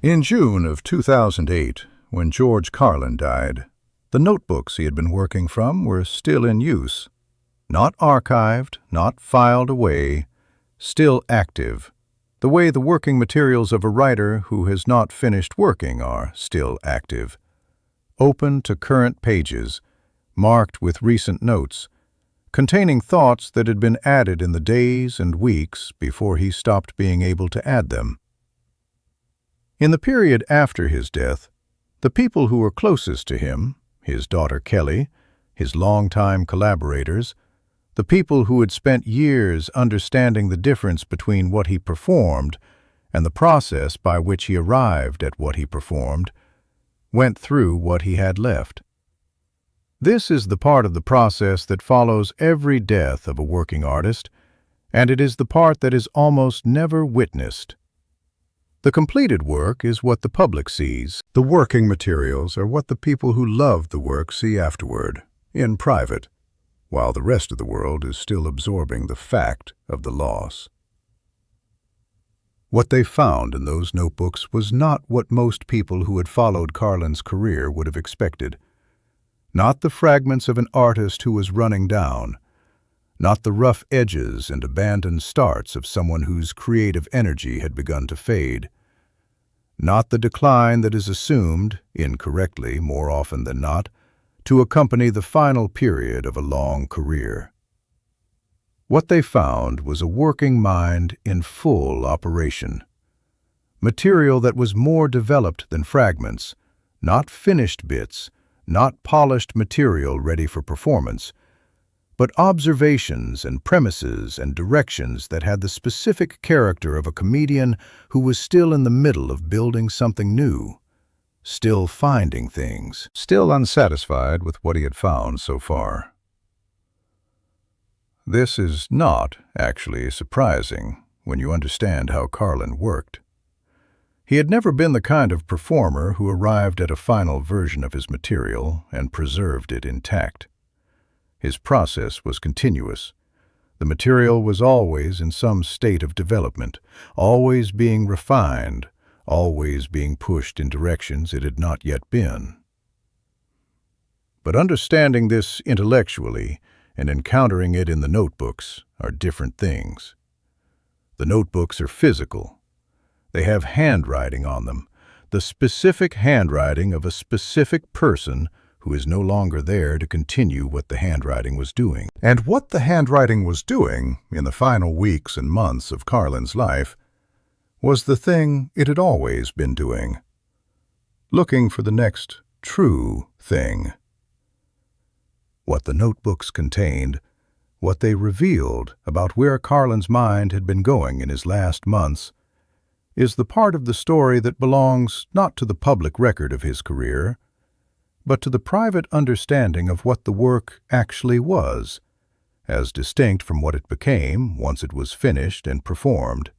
In June of 2008, when George Carlin died, the notebooks he had been working from were still in use. Not archived, not filed away, still active, the way the working materials of a writer who has not finished working are still active. Open to current pages, marked with recent notes, containing thoughts that had been added in the days and weeks before he stopped being able to add them. In the period after his death, the people who were closest to him, his daughter Kelly, his longtime collaborators, the people who had spent years understanding the difference between what he performed and the process by which he arrived at what he performed, went through what he had left. This is the part of the process that follows every death of a working artist, and it is the part that is almost never witnessed. The completed work is what the public sees. The working materials are what the people who loved the work see afterward, in private, while the rest of the world is still absorbing the fact of the loss. What they found in those notebooks was not what most people who had followed Carlin's career would have expected. Not the fragments of an artist who was running down, not the rough edges and abandoned starts of someone whose creative energy had begun to fade, not the decline that is assumed, incorrectly more often than not, to accompany the final period of a long career. What they found was a working mind in full operation, material that was more developed than fragments, not finished bits, not polished material ready for performance, but observations and premises and directions that had the specific character of a comedian who was still in the middle of building something new, still finding things, still unsatisfied with what he had found so far. This is not actually surprising when you understand how Carlin worked. He had never been the kind of performer who arrived at a final version of his material and preserved it intact. His process was continuous. The material was always in some state of development, always being refined, always being pushed in directions it had not yet been. But understanding this intellectually and encountering it in the notebooks are different things. The notebooks are physical. They have handwriting on them, the specific handwriting of a specific person who is no longer there to continue what the handwriting was doing. And what the handwriting was doing in the final weeks and months of Carlin's life was the thing it had always been doing, looking for the next true thing. What the notebooks contained, what they revealed about where Carlin's mind had been going in his last months, is the part of the story that belongs not to the public record of his career, but to the private understanding of what the work actually was, as distinct from what it became once it was finished and performed.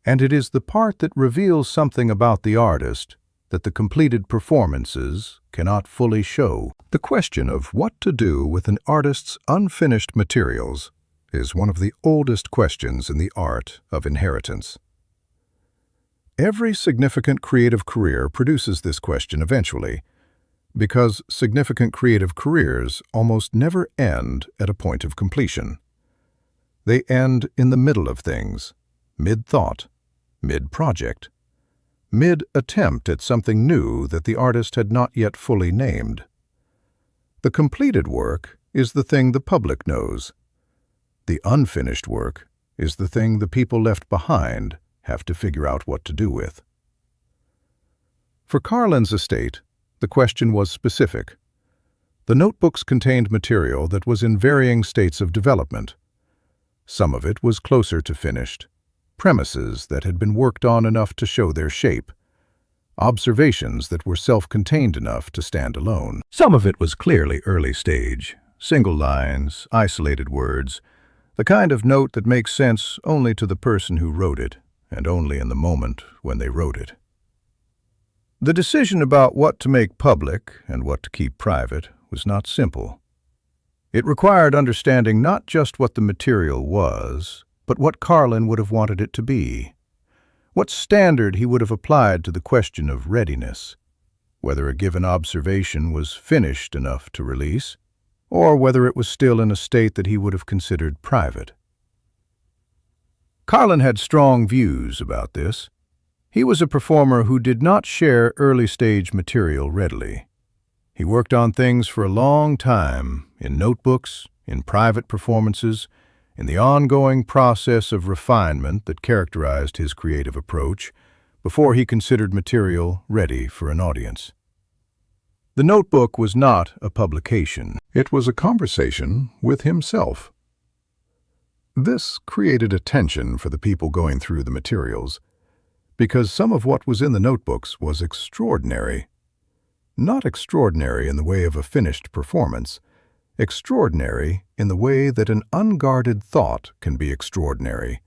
And it is the part that reveals something about the artist that the completed performances cannot fully show. The question of what to do with an artist's unfinished materials is one of the oldest questions in the art of inheritance. Every significant creative career produces this question eventually, because significant creative careers almost never end at a point of completion. They end in the middle of things, mid-thought, mid-project, mid-attempt at something new that the artist had not yet fully named. The completed work is the thing the public knows. The unfinished work is the thing the people left behind have to figure out what to do with. For Carlin's estate, the question was specific. The notebooks contained material that was in varying states of development. Some of it was closer to finished, premises that had been worked on enough to show their shape, observations that were self-contained enough to stand alone. Some of it was clearly early stage, single lines, isolated words, the kind of note that makes sense only to the person who wrote it, and only in the moment when they wrote it. The decision about what to make public and what to keep private was not simple. It required understanding not just what the material was, but what Carlin would have wanted it to be. what standard he would have applied to the question of readiness, whether a given observation was finished enough to release, or whether it was still in a state that he would have considered private. Carlin had strong views about this. He was a performer who did not share early-stage material readily. He worked on things for a long time, in notebooks, in private performances, in the ongoing process of refinement that characterized his creative approach, before he considered material ready for an audience. The notebook was not a publication. It was a conversation with himself. This created a tension for the people going through the materials, because some of what was in the notebooks was extraordinary. Not extraordinary in the way of a finished performance, extraordinary in the way that an unguarded thought can be extraordinary,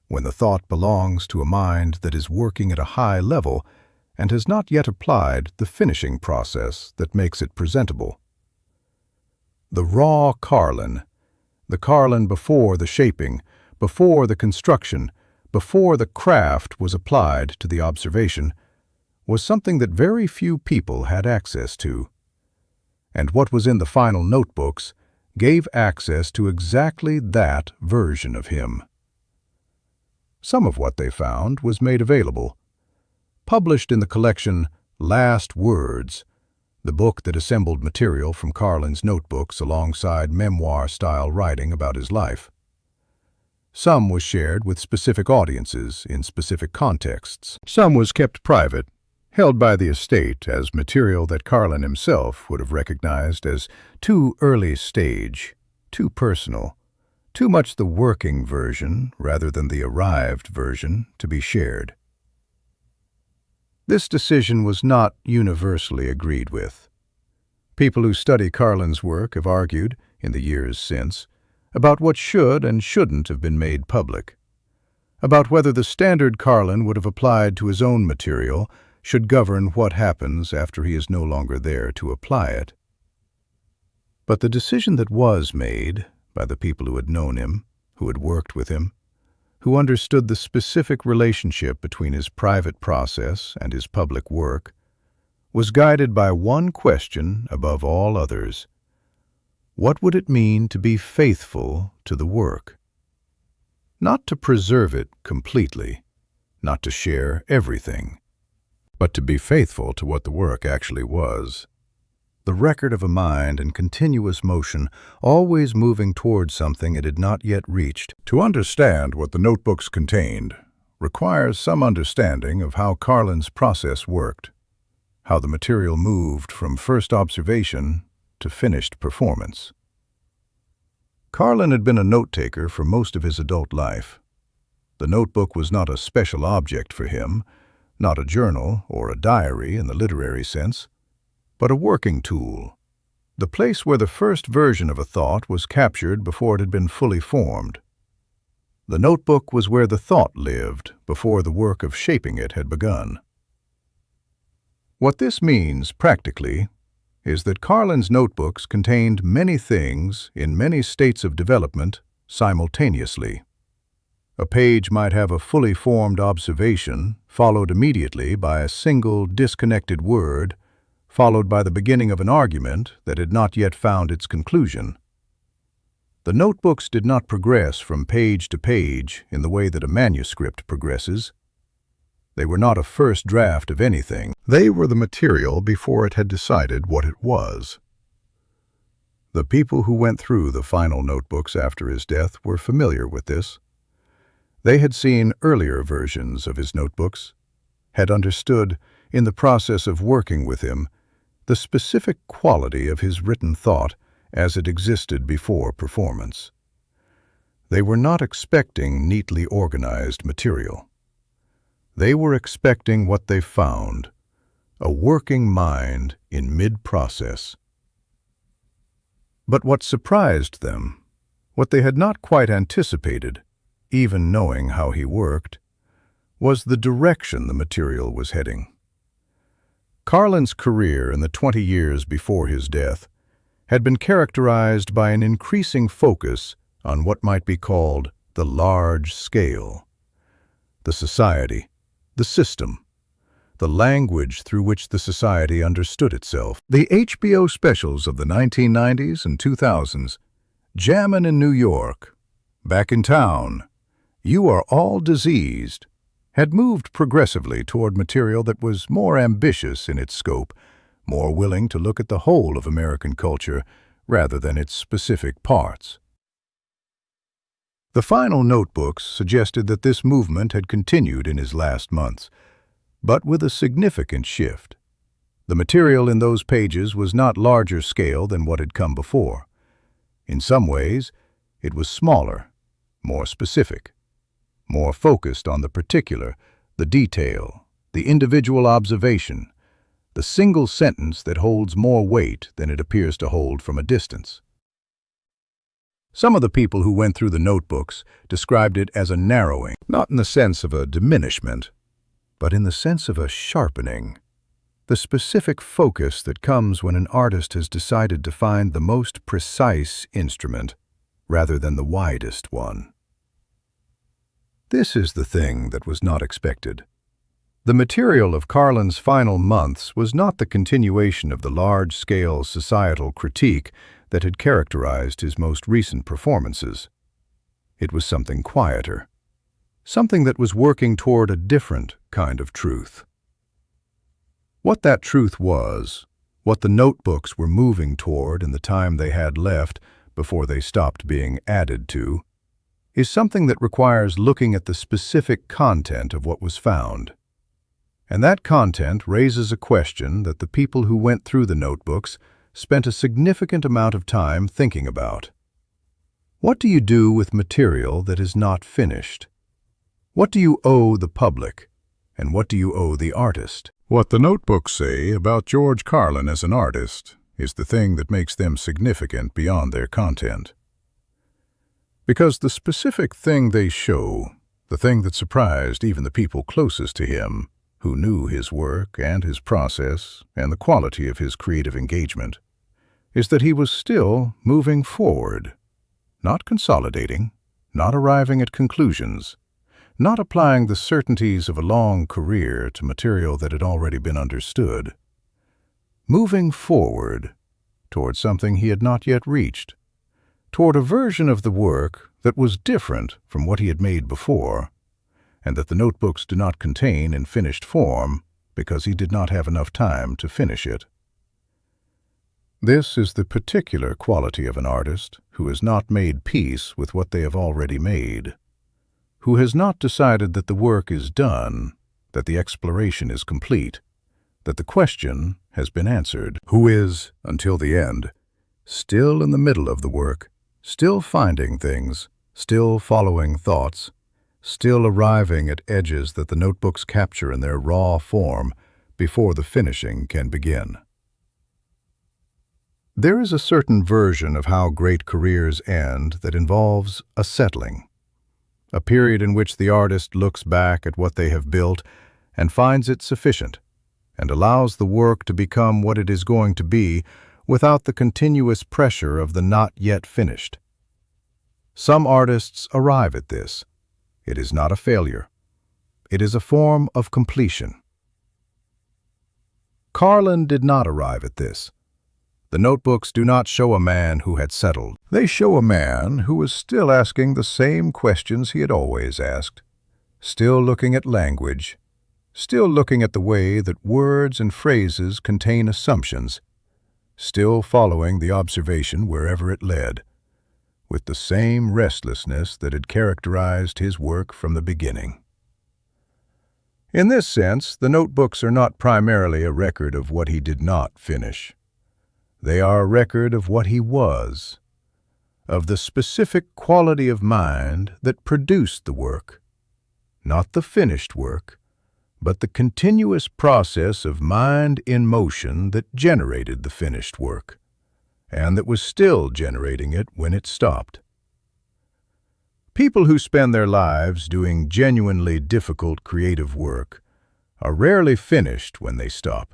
when the thought belongs to a mind that is working at a high level and has not yet applied the finishing process that makes it presentable. The raw Carlin, the Carlin before the shaping, before the construction, before the craft was applied to the observation, was something that very few people had access to. And what was in the final notebooks gave access to exactly that version of him. Some of what they found was made available, published in the collection Last Words, the book that assembled material from Carlin's notebooks alongside memoir-style writing about his life. Some was shared with specific audiences in specific contexts. Some was kept private, held by the estate as material that Carlin himself would have recognized as too early stage, too personal, too much the working version rather than the arrived version to be shared. This decision was not universally agreed with. People who study Carlin's work have argued, in the years since, about what should and shouldn't have been made public, about whether the standard Carlin would have applied to his own material should govern what happens after he is no longer there to apply it. But the decision that was made by the people who had known him, who had worked with him, who understood the specific relationship between his private process and his public work, was guided by one question above all others. What would it mean to be faithful to the work? Not to preserve it completely, not to share everything, but to be faithful to what the work actually was. The record of a mind in continuous motion, always moving towards something it had not yet reached. To understand what the notebooks contained requires some understanding of how Carlin's process worked, how the material moved from first observation to finished performance. Carlin had been a note-taker for most of his adult life. The notebook was not a special object for him, not a journal or a diary in the literary sense, but a working tool, the place where the first version of a thought was captured before it had been fully formed. The notebook was where the thought lived before the work of shaping it had begun. What this means, practically, is that Carlin's notebooks contained many things in many states of development simultaneously. A page might have a fully formed observation, followed immediately by a single disconnected word, followed by the beginning of an argument that had not yet found its conclusion. The notebooks did not progress from page to page in the way that a manuscript progresses. They were not a first draft of anything. They were the material before it had decided what it was. The people who went through the final notebooks after his death were familiar with this. They had seen earlier versions of his notebooks, had understood, in the process of working with him, the specific quality of his written thought as it existed before performance. They were not expecting neatly organized material. They were expecting what they found, a working mind in mid-process. But what surprised them, what they had not quite anticipated, even knowing how he worked, was the direction the material was heading. Carlin's career in the 20 years before his death had been characterized by an increasing focus on what might be called the large scale, the society, the system, the language through which the society understood itself. The HBO specials of the 1990s and 2000s, Jammin' in New York, Back in Town, You Are All Diseased, had moved progressively toward material that was more ambitious in its scope, more willing to look at the whole of American culture rather than its specific parts. The final notebooks suggested that this movement had continued in his last months, but with a significant shift. The material in those pages was not larger scale than what had come before. In some ways, it was smaller, more specific, more focused on the particular, the detail, the individual observation, the single sentence that holds more weight than it appears to hold from a distance. Some of the people who went through the notebooks described it as a narrowing, not in the sense of a diminishment, but in the sense of a sharpening, the specific focus that comes when an artist has decided to find the most precise instrument rather than the widest one. This is the thing that was not expected. The material of Carlin's final months was not the continuation of the large-scale societal critique that had characterized his most recent performances. It was something quieter, something that was working toward a different kind of truth. What that truth was, what the notebooks were moving toward in the time they had left before they stopped being added to, is something that requires looking at the specific content of what was found. And that content raises a question that the people who went through the notebooks spent a significant amount of time thinking about. What do you do with material that is not finished? What do you owe the public, and what do you owe the artist? What the notebooks say about George Carlin as an artist is the thing that makes them significant beyond their content. Because the specific thing they show, the thing that surprised even the people closest to him, who knew his work and his process and the quality of his creative engagement, is that he was still moving forward, not consolidating, not arriving at conclusions, not applying the certainties of a long career to material that had already been understood. Moving forward toward something he had not yet reached, toward a version of the work that was different from what he had made before, and that the notebooks do not contain in finished form because he did not have enough time to finish it. This is the particular quality of an artist who has not made peace with what they have already made, who has not decided that the work is done, that the exploration is complete, that the question has been answered, who is, until the end, still in the middle of the work, still finding things, still following thoughts, still arriving at edges that the notebooks capture in their raw form before the finishing can begin. There is a certain version of how great careers end that involves a settling, a period in which the artist looks back at what they have built and finds it sufficient, and allows the work to become what it is going to be without the continuous pressure of the not yet finished. Some artists arrive at this. It is not a failure. It is a form of completion. Carlin did not arrive at this. The notebooks do not show a man who had settled. They show a man who was still asking the same questions he had always asked, still looking at language, still looking at the way that words and phrases contain assumptions, still following the observation wherever it led, with the same restlessness that had characterized his work from the beginning. In this sense, the notebooks are not primarily a record of what he did not finish. They are a record of what he was, of the specific quality of mind that produced the work, not the finished work, but the continuous process of mind in motion that generated the finished work, and that was still generating it when it stopped. People who spend their lives doing genuinely difficult creative work are rarely finished when they stop.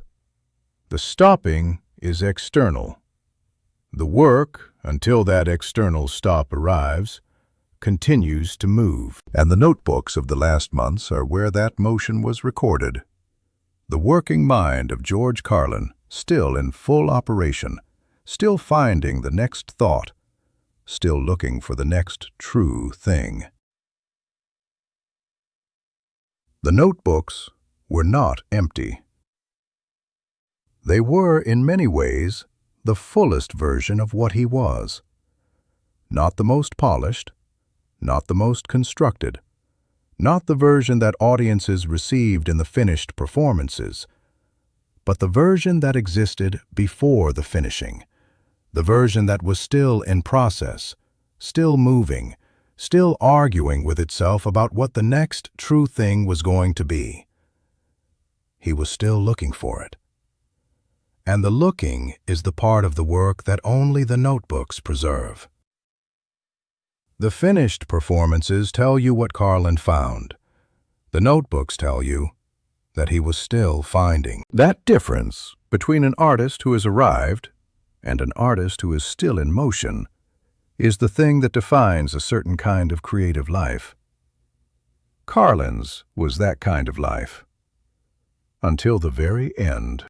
The stopping is external. The work, until that external stop arrives, continues to move. And the notebooks of the last months are where that motion was recorded. The working mind of George Carlin, still in full operation, still finding the next thought, still looking for the next true thing. The notebooks were not empty. They were, in many ways, the fullest version of what he was. Not the most polished, not the most constructed, not the version that audiences received in the finished performances, but the version that existed before the finishing, the version that was still in process, still moving, still arguing with itself about what the next true thing was going to be. He was still looking for it. And the looking is the part of the work that only the notebooks preserve. The finished performances tell you what Carlin found. The notebooks tell you that he was still finding. That difference between an artist who has arrived and an artist who is still in motion is the thing that defines a certain kind of creative life. Carlin's was that kind of life, until the very end.